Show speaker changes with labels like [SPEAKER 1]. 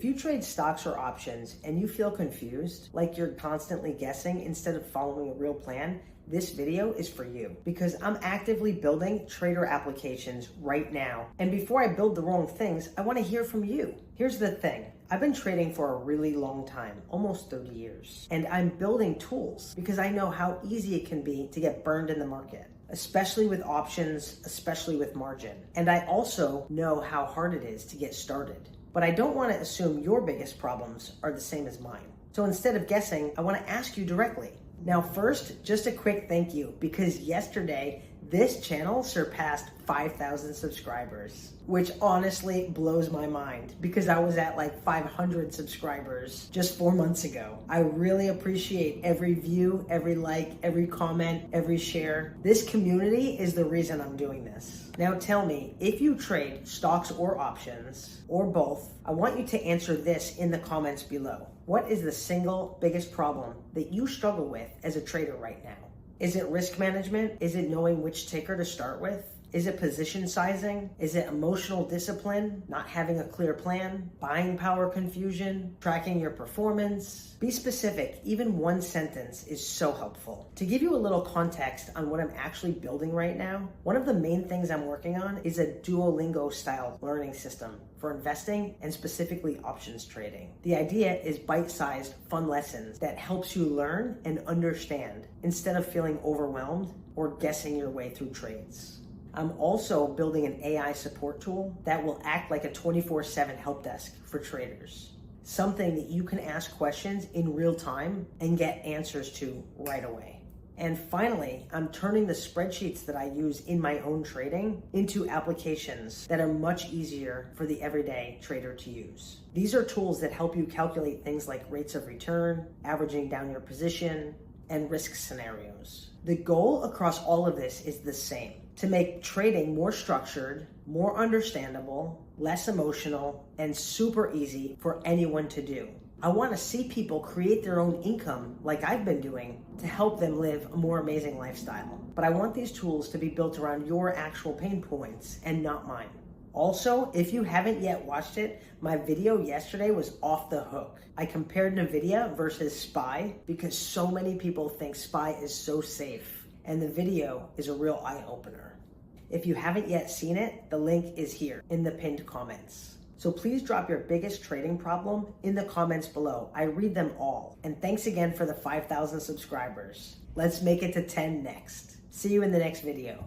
[SPEAKER 1] If you trade stocks or options and you feel confused, like you're constantly guessing instead of following a real plan, this video is for you because I'm actively building trader applications right now. And before I build the wrong things, I want to hear from you. Here's the thing. I've been trading for a really long time, almost 30 years, and I'm building tools because I know how easy it can be to get burned in the market, especially with options, especially with margin. And I also know how hard it is to get started. But I don't want to assume your biggest problems are the same as mine. So instead of guessing, I want to ask you directly. Now first, just a quick thank you, because yesterday, this channel surpassed 5,000 subscribers, which honestly blows my mind because I was at like 500 subscribers just 4 months ago. I really appreciate every view, every like, every comment, every share. This community is the reason I'm doing this. Now tell me, if you trade stocks or options, or both, I want you to answer this in the comments below. What is the single biggest problem that you struggle with as a trader right now? Is it risk management? Is it knowing which ticker to start with? Is it position sizing? Is it emotional discipline? Not having a clear plan? Buying power confusion? Tracking your performance? Be specific. Even one sentence is so helpful. To give you a little context on what I'm actually building right now, one of the main things I'm working on is a Duolingo-style learning system for investing and specifically options trading. The idea is bite-sized, fun lessons that helps you learn and understand instead of feeling overwhelmed or guessing your way through trades. I'm also building an AI support tool that will act like a 24/7 help desk for traders. Something that you can ask questions in real time and get answers to right away. And finally, I'm turning the spreadsheets that I use in my own trading into applications that are much easier for the everyday trader to use. These are tools that help you calculate things like rates of return, averaging down your position, and risk scenarios. The goal across all of this is the same: to make trading more structured, more understandable, less emotional, and super easy for anyone to do. I want to see people create their own income like I've been doing to help them live a more amazing lifestyle. But I want these tools to be built around your actual pain points and not mine. Also, if you haven't yet watched it, my video yesterday was off the hook. I compared NVIDIA versus SPY because so many people think SPY is so safe, and the video is a real eye-opener. If you haven't yet seen it, the link is here in the pinned comments. So please drop your biggest trading problem in the comments below. I read them all. And thanks again for the 5,000 subscribers. Let's make it to 10 next. See you in the next video.